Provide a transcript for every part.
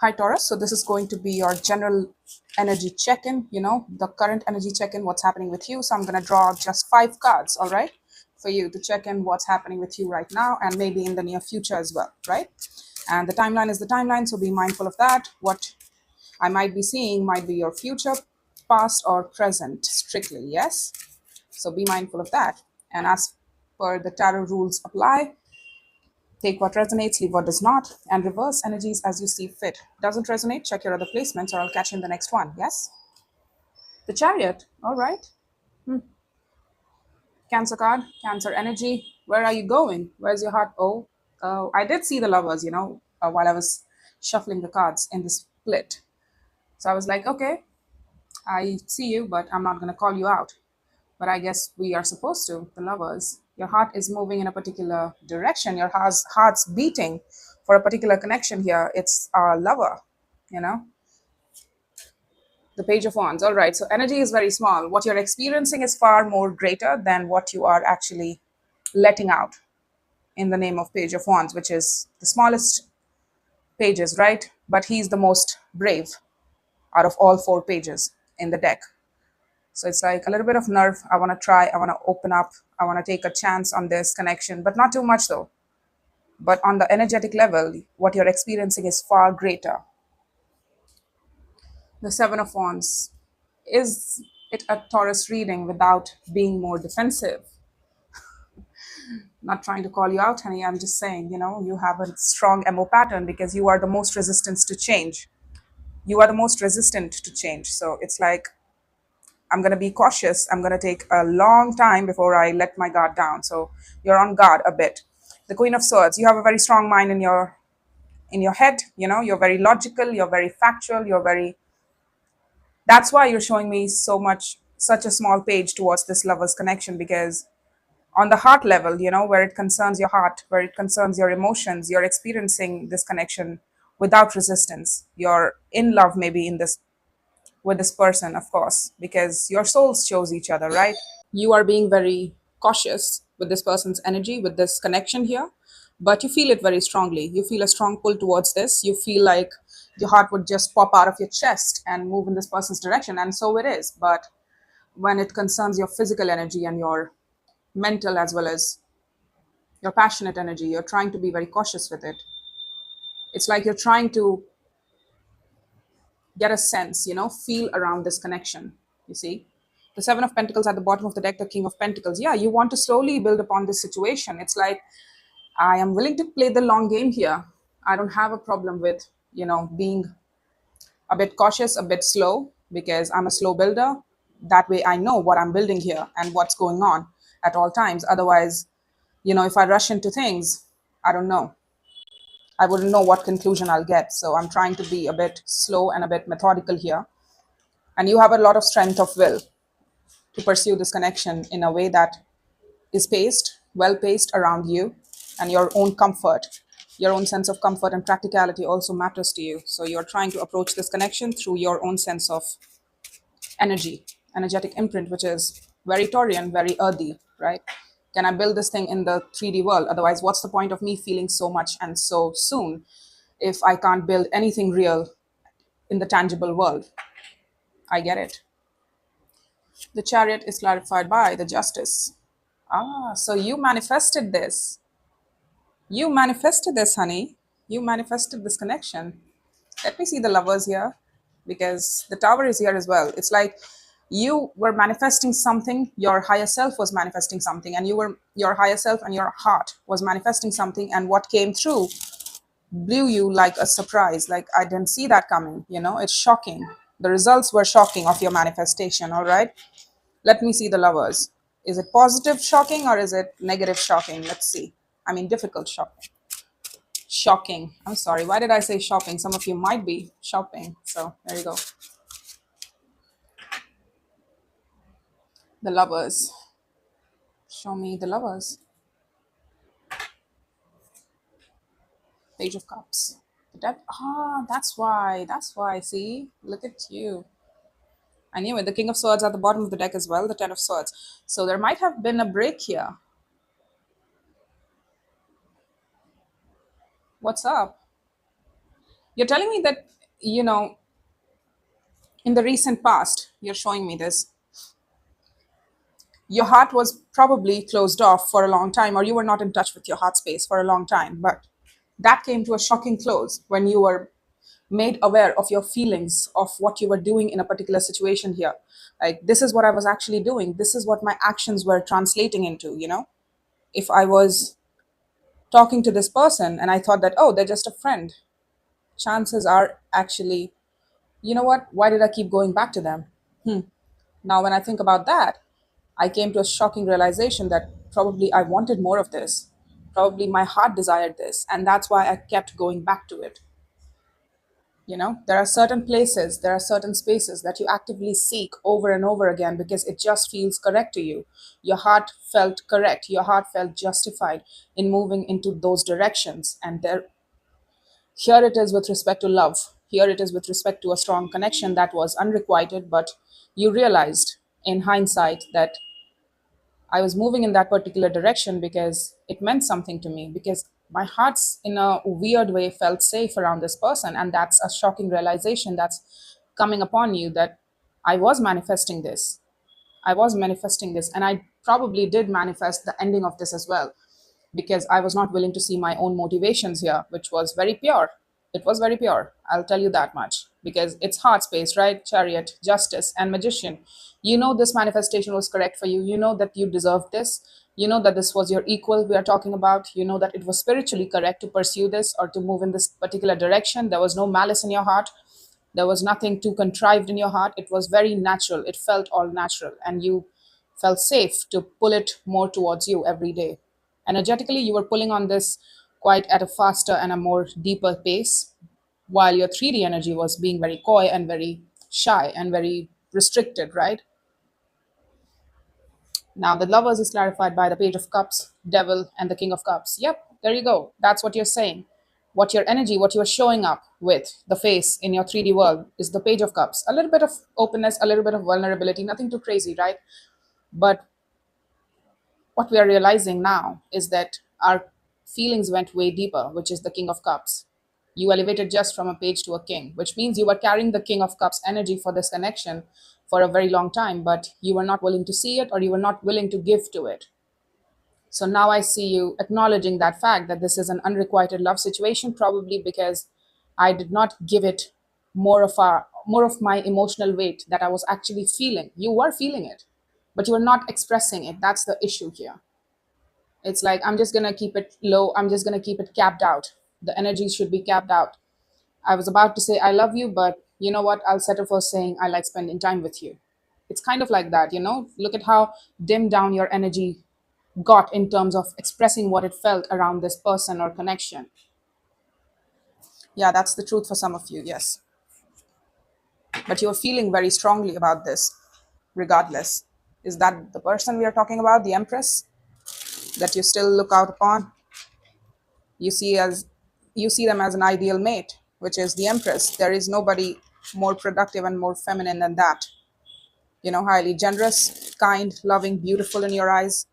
Hi, Taurus. So this is going to be your general energy check-in, the current energy check-in, what's happening with you. So I'm going to draw out just 5 cards, all right, for you to check in what's happening with you right now and maybe in the near future as well, right? And the timeline is the timeline, so be mindful of that. What I might be seeing might be your future, past, or present, strictly, yes? So be mindful of that. And as per the tarot rules apply, take what resonates, leave what does not, and reverse energies as you see fit. Doesn't resonate, check your other placements, or I'll catch you in the next one. Yes? The Chariot. All right. Cancer card, Cancer energy. Where are you going? Where's your heart? Oh, I did see the Lovers, while I was shuffling the cards in the split. So I was like, okay, I see you, but I'm not going to call you out. But I guess we are supposed to, the Lovers. Your heart is moving in a particular direction. Your heart's beating for a particular connection here. It's our lover, you know, the Page of Wands. All right. So energy is very small. What you're experiencing is far more greater than what you are actually letting out in the name of Page of Wands, which is the smallest pages, right? But he's the most brave out of all 4 pages in the deck. So it's like a little bit of nerve. I want to try. I want to open up. I want to take a chance on this connection, but not too much though. But on the energetic level, what you're experiencing is far greater. The Seven of Wands. Is it a Taurus reading without being more defensive? Not trying to call you out, honey. I'm just saying, you have a strong MO pattern because you are the most resistant to change. You are the most resistant to change. So it's like, I'm going to be cautious. I'm going to take a long time before I let my guard down. So you're on guard a bit. The Queen of Swords. You have a very strong mind in your head. You're very logical. You're very factual. That's why you're showing me such a small page towards this lover's connection, because on the heart level, where it concerns your heart, where it concerns your emotions, you're experiencing this connection without resistance. You're in love maybe in this with this person, of course, because your souls chose each other, right? You are being very cautious with this person's energy, with this connection here, but you feel it very strongly. You feel a strong pull towards this. You feel like your heart would just pop out of your chest and move in this person's direction, and so it is. But when it concerns your physical energy and your mental as well as your passionate energy, you're trying to be very cautious with it. It's like you're trying to get a sense, feel around this connection. You see, the Seven of Pentacles at the bottom of the deck, the King of Pentacles. Yeah, you want to slowly build upon this situation. It's like, I am willing to play the long game here. I don't have a problem with, being a bit cautious, a bit slow, because I'm a slow builder. That way I know what I'm building here and what's going on at all times. Otherwise, if I rush into things, I don't know. I wouldn't know what conclusion I'll get. So I'm trying to be a bit slow and a bit methodical here. And you have a lot of strength of will to pursue this connection in a way that is paced, well paced around you and your own comfort. Your own sense of comfort and practicality also matters to you. So you're trying to approach this connection through your own sense of energetic imprint, which is very Taurian, very earthy, right? Can I build this thing in the 3D world? Otherwise, what's the point of me feeling so much and so soon if I can't build anything real in the tangible world? I get it. The Chariot is clarified by the Justice. Ah, so you manifested this. You manifested this, honey. You manifested this connection. Let me see the Lovers here, because the Tower is here as well. It's like you were manifesting something, your higher self was manifesting something, and your higher self and your heart was manifesting something, and what came through blew you like a surprise. Like, I didn't see that coming. It's shocking. The results were shocking of your manifestation. All right. Let me see the Lovers. Is it positive shocking or is it negative shocking? Let's see. I mean, difficult shocking. Shocking. I'm sorry. Why did I say shopping? Some of you might be shopping. So there you go. The Lovers. Show me the Lovers. Page of Cups. The Death. Ah, that's why. That's why. See? Look at you. I knew it. The King of Swords at the bottom of the deck as well. The Ten of Swords. So there might have been a break here. What's up? You're telling me that, you know, in the recent past, you're showing me this, your heart was probably closed off for a long time, or you were not in touch with your heart space for a long time. But that came to a shocking close when you were made aware of your feelings, of what you were doing in a particular situation here. Like, this is what I was actually doing. This is what my actions were translating into, you know? If I was talking to this person and I thought that, oh, they're just a friend, chances are actually, you know what? Why did I keep going back to them? Now, when I think about that, I came to a shocking realization that probably I wanted more of this. Probably my heart desired this. And that's why I kept going back to it. You know, there are certain places, there are certain spaces that you actively seek over and over again because it just feels correct to you. Your heart felt correct. Your heart felt justified in moving into those directions. And there, here it is with respect to love. Here it is with respect to a strong connection that was unrequited, but you realized in hindsight that I was moving in that particular direction because it meant something to me, because my heart's in a weird way felt safe around this person. And that's a shocking realization that's coming upon you that I was manifesting this. I was manifesting this. And I probably did manifest the ending of this as well, because I was not willing to see my own motivations here, which was very pure. It was very pure. I'll tell you that much because it's heart space, right? Chariot, justice, and magician. You know, this manifestation was correct for you. You know that you deserve this. You know that this was your equal we are talking about. You know that it was spiritually correct to pursue this or to move in this particular direction. There was no malice in your heart. There was nothing too contrived in your heart. It was very natural. It felt all natural. And you felt safe to pull it more towards you every day. Energetically, you were pulling on this quite at a faster and a more deeper pace, while your 3D energy was being very coy and very shy and very restricted, right? Now, the lovers is clarified by the Page of Cups, Devil, and the King of Cups. Yep, there you go. That's what you're saying. What your energy, what you're showing up with, the face in your 3D world, is the Page of Cups. A little bit of openness, a little bit of vulnerability, nothing too crazy, right? But what we are realizing now is that our feelings went way deeper, which is the King of Cups. You elevated just from a page to a king, which means you were carrying the King of Cups energy for this connection for a very long time, but you were not willing to see it or you were not willing to give to it. So now I see you acknowledging that fact that this is an unrequited love situation, probably because I did not give it more of my emotional weight that I was actually feeling. You were feeling it, but you were not expressing it. That's the issue here. It's like, I'm just gonna keep it low, I'm just gonna keep it capped out. The energy should be capped out. I was about to say I love you, but you know what? I'll settle for saying I like spending time with you. It's kind of like that, you know? Look at how dimmed down your energy got in terms of expressing what it felt around this person or connection. Yeah, that's the truth for some of you, yes. But you're feeling very strongly about this, regardless. Is that the person we are talking about, the Empress, that you still look out upon? You see as you see them as an ideal mate, which is the Empress. There is nobody more productive and more feminine than that. You know, highly generous, kind, loving, beautiful in your eyes,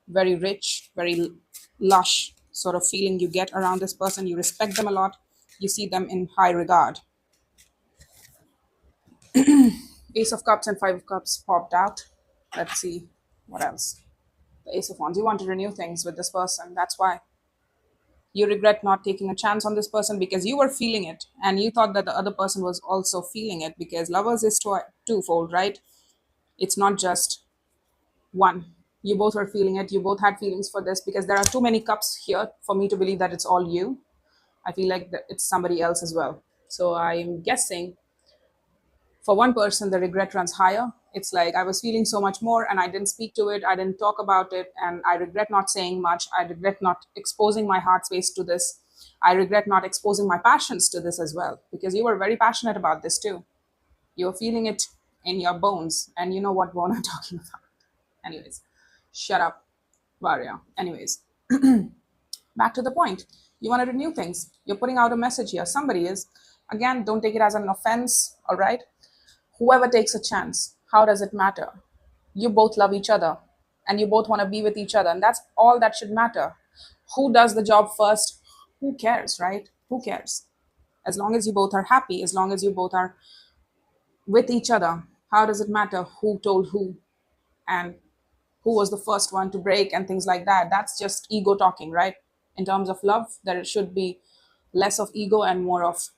very rich, very lush sort of feeling you get around this person. You respect them a lot. You see them in high regard. Ace of Cups and Five of Cups popped out. Let's see what else. The Ace of Wands. You want to renew things with this person. That's why. You regret not taking a chance on this person because you were feeling it and you thought that the other person was also feeling it, because lovers is twofold, right? It's not just one. You both were feeling it. You both had feelings for this, because there are too many cups here for me to believe that it's all you. I feel like that it's somebody else as well. So I'm guessing for one person the regret runs higher. It's like, I was feeling so much more and I didn't speak to it, I didn't talk about it, and I regret not saying much. I regret not exposing my heart space to this. I regret not exposing my passions to this as well, because you were very passionate about this too. You're feeling it in your bones, and you know what bone I'm talking about. Anyways, shut up, Varia. Anyways, back to the point. You want to renew things. You're putting out a message here. Somebody is. Again, don't take it as an offense, all right? Whoever takes a chance, how does it matter? You both love each other and you both want to be with each other, and that's all that should matter. Who does the job first? Who cares, right? Who cares? As long as you both are happy, as long as you both are with each other, how does it matter who told who and who was the first one to break and things like that? That's just ego talking, right? In terms of love, there should be less of ego and more of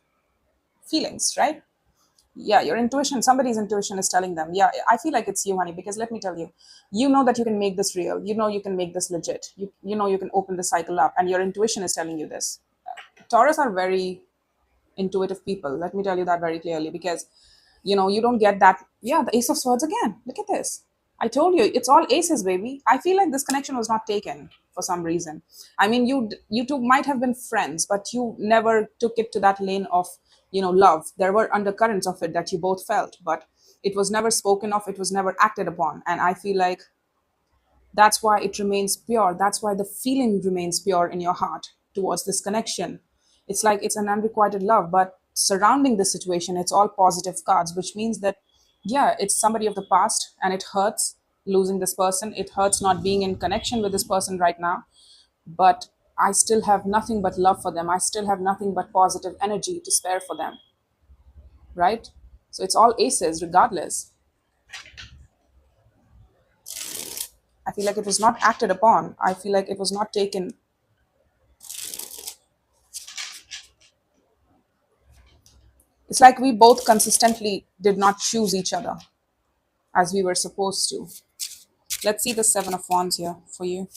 feelings, right? Yeah, your intuition, somebody's intuition is telling them, yeah, I feel like it's you, honey, because let me tell you, you know that you can make this real, you know you can make this legit, you know you can open the cycle up, and your intuition is telling you this. Taurus are very intuitive people, let me tell you that very clearly, because you don't get that. Yeah, the Ace of Swords again, look at this. I told you, it's all aces, baby. I feel like this connection was not taken for some reason. I mean, you two might have been friends, but you never took it to that lane of love. There were undercurrents of it that you both felt, but it was never spoken of, it was never acted upon, and I feel like that's why it remains pure. That's why the feeling remains pure in your heart towards this connection. It's like it's an unrequited love, but surrounding the situation, it's all positive cards, which means that, yeah, it's somebody of the past and it hurts losing this person. It hurts not being in connection with this person right now. But I still have nothing but love for them. I still have nothing but positive energy to spare for them, right? So it's all aces regardless. I feel like it was not acted upon. I feel like it was not taken. It's like we both consistently did not choose each other as we were supposed to. Let's see the Seven of Wands here for you.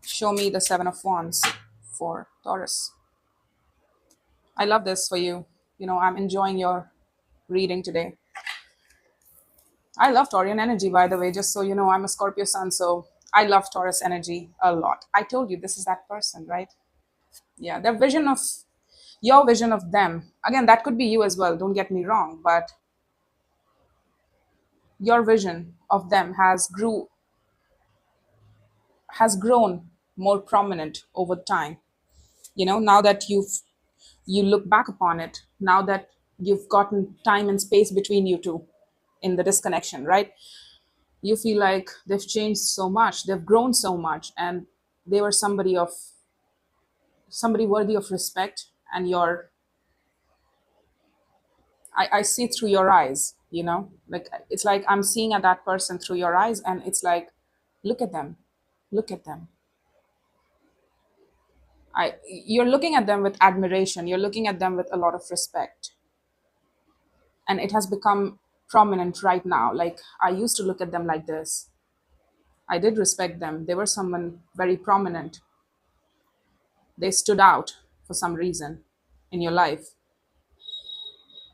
Show me the Seven of Wands for Taurus. I love this for you. I'm enjoying your reading today. I love Taurian energy, by the way, just so you know, I'm a Scorpio sun, so I love Taurus energy a lot. I told you this is that person, right? Yeah, their vision of your vision of them. Again, that could be you as well, don't get me wrong, but your vision of them has grown more prominent over time. Now that you look back upon it, now that you've gotten time and space between you two in the disconnection, right? You feel like they've changed so much, they've grown so much, and they were somebody worthy of respect. And I see through your eyes, like it's like I'm seeing at that person through your eyes, and it's like, look at them, look at them. You're looking at them with admiration, you're looking at them with a lot of respect, and it has become prominent right now. Like, I used to look at them like this. I did respect them, they were someone very prominent. They stood out for some reason in your life.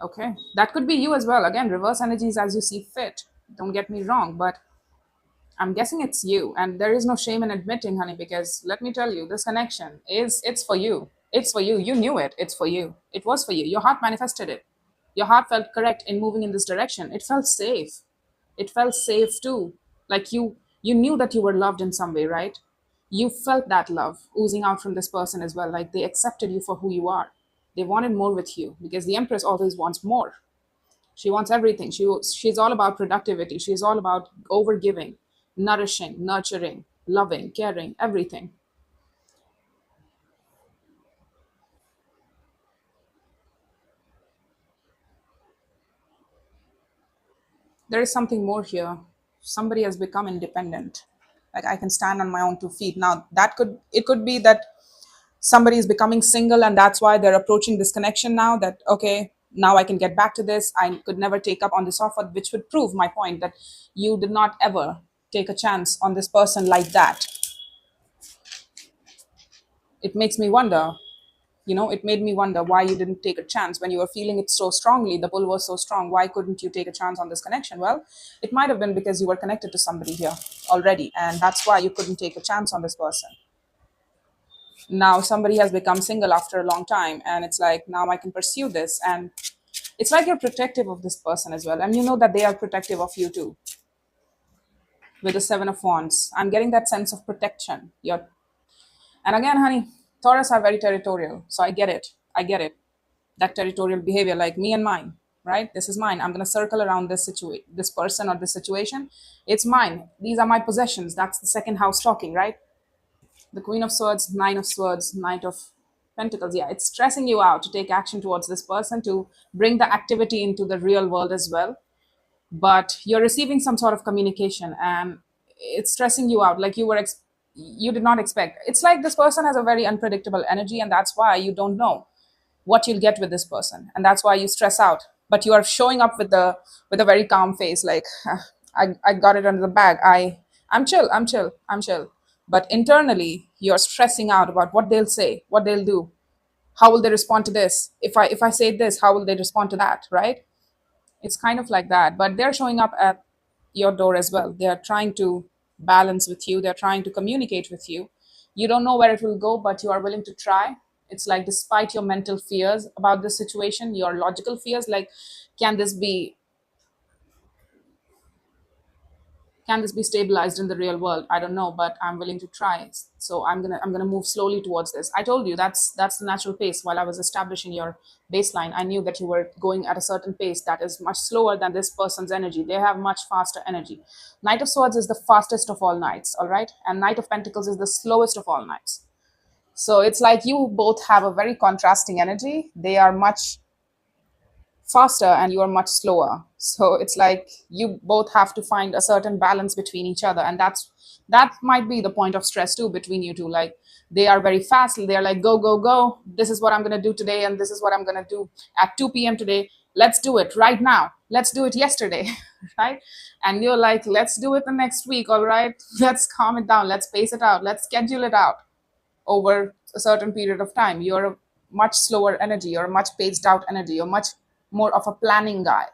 Okay, that could be you as well. Again, reverse energies as you see fit, don't get me wrong, but I'm guessing it's you, and there is no shame in admitting, honey, because let me tell you, this connection it's for you. It's for you. You knew it. It's for you. It was for you. Your heart manifested it. Your heart felt correct in moving in this direction. It felt safe. It felt safe too. Like you knew that you were loved in some way, right? You felt that love oozing out from this person as well. Like, they accepted you for who you are. They wanted more with you, because the Empress always wants more. She wants everything. She's all about productivity. She's all about overgiving, nourishing, nurturing, loving, caring, everything. There is something more here. Somebody has become independent. Like, I can stand on my own 2 feet. Now, it could be that somebody is becoming single, and that's why they're approaching this connection now, that okay, now I can get back to this. I could never take up on this offer, which would prove my point that you did not ever take a chance on this person like that. It makes me wonder, it made me wonder why you didn't take a chance when you were feeling it so strongly. The pull was so strong. Why couldn't you take a chance on this connection? Well, it might have been because you were connected to somebody here already, and that's why you couldn't take a chance on this person. Now somebody has become single after a long time, and it's like, now I can pursue this. And it's like you're protective of this person as well, and you know that they are protective of you too. With the Seven of Wands, I'm getting that sense of protection. And again, honey, Taurus are very territorial, so I get it. That territorial behavior, like me and mine, right? This is mine. I'm going to circle around this person or this situation. It's mine. These are my possessions. That's the second house talking, right? The Queen of Swords, Nine of Swords, Knight of Pentacles, yeah, it's stressing you out to take action towards this person, to bring the activity into the real world as well. But you're receiving some sort of communication and it's stressing you out, like you did not expect. It's like this person has a very unpredictable energy, and that's why you don't know what you'll get with this person, and that's why you stress out. But you are showing up with a very calm face, like, "Ah, I got it under the bag. I'm chill. But internally you're stressing out about what they'll say, what they'll do, how will they respond to this. If I say this, how will they respond to that, right? It's kind of like that. But they're showing up at your door as well. They're trying to balance with you, they're trying to communicate with you. You don't know where it will go, but you are willing to try. It's like, despite your mental fears about this situation, your logical fears, like, can this be can this be stabilized in the real world? I don't know, but I'm willing to try. So I'm gonna move slowly towards this. I told you that's the natural pace. While I was establishing your baseline, I knew that you were going at a certain pace that is much slower than this person's energy. They have much faster energy. Knight of Swords is the fastest of all knights, all right, and Knight of Pentacles is the slowest of all knights. So it's like you both have a very contrasting energy. They are much faster and you are much slower. So it's like you both have to find a certain balance between each other, and that might be the point of stress too between you two. Like, they are very fast, they're like, go go go, this is what I'm going to do today, and this is what I'm going to do at 2 p.m. today. Let's do it right now, let's do it yesterday. Right? And you're like, let's do it the next week, all right. Let's calm it down, let's pace it out, let's schedule it out over a certain period of time. You're a much slower energy, you're a much paced out energy, you're much more of a planning guy.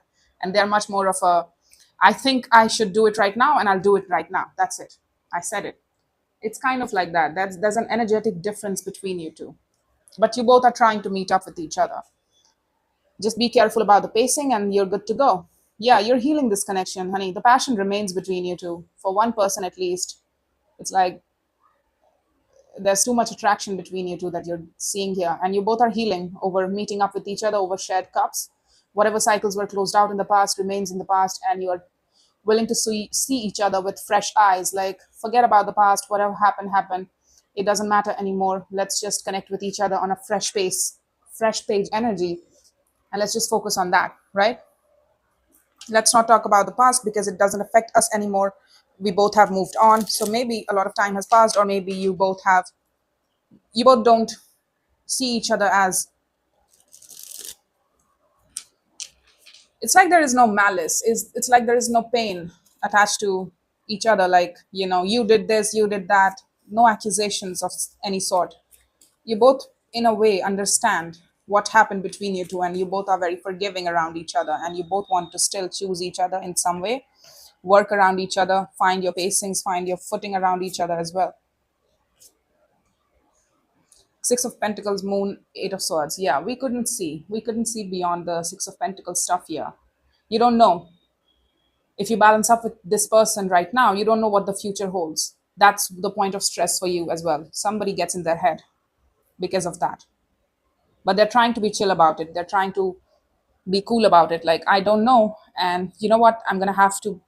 And they're much more of a, I think I should do it right now and I'll do it right now. That's it. I said it. It's kind of like that. There's an energetic difference between you two. But you both are trying to meet up with each other. Just be careful about the pacing and you're good to go. Yeah, you're healing this connection, honey. The passion remains between you two. For one person at least, it's like there's too much attraction between you two that you're seeing here, and you both are healing over meeting up with each other over shared cups. Whatever cycles were closed out in the past remains in the past, and you're willing to see each other with fresh eyes. Like, forget about the past, whatever happened. It doesn't matter anymore. Let's just connect with each other on a fresh pace, fresh page energy, and let's just focus on that, right? Let's not talk about the past because it doesn't affect us anymore. We both have moved on. So maybe a lot of time has passed, or maybe you both don't see each other as, it's like there is no malice, is it's like there is no pain attached to each other, like, you did this, you did that. No accusations of any sort. You both in a way understand what happened between you two, and you both are very forgiving around each other, and you both want to still choose each other in some way, work around each other, find your pacings, find your footing around each other as well. Six of Pentacles, Moon, Eight of Swords. Yeah, we couldn't see beyond the Six of Pentacles stuff here. You don't know. If you balance up with this person right now, you don't know what the future holds. That's the point of stress for you as well. Somebody gets in their head because of that. But they're trying to be chill about it. They're trying to be cool about it. Like, I don't know. And you know what? I'm going to have to.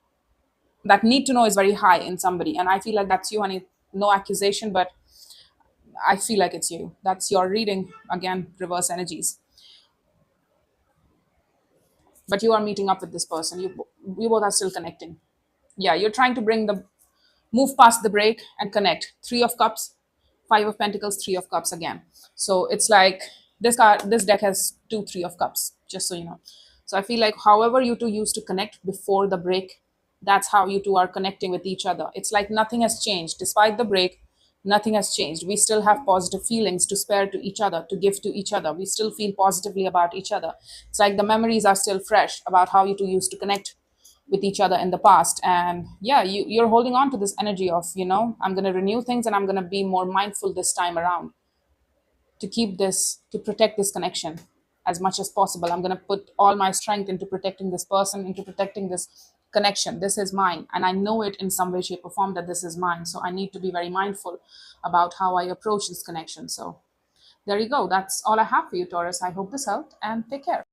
That need to know is very high in somebody. And I feel like that's you, and no accusation, but I feel like it's you. That's your reading. Again, reverse energies. But you are meeting up with this person. You both are still connecting. Yeah, you're trying to move past the break and connect. Three of Cups, Five of Pentacles, Three of Cups again. So it's like this deck has two Three of Cups, just so you know. So I feel like however you two used to connect before the break, that's how you two are connecting with each other. It's like nothing has changed. Despite the break, nothing has changed. We still have positive feelings to spare to each other, to give to each other. We still feel positively about each other. It's like the memories are still fresh about how you two used to connect with each other in the past. And yeah, you're holding on to this energy of, I'm going to renew things and I'm going to be more mindful this time around, to keep this, to protect this connection as much as possible. I'm going to put all my strength into protecting this person, into protecting this connection. This is mine, and I know it in some way, shape, or form that this is mine. So I need to be very mindful about how I approach this connection. So there you go. That's all I have for you, Taurus. I hope this helped, and take care.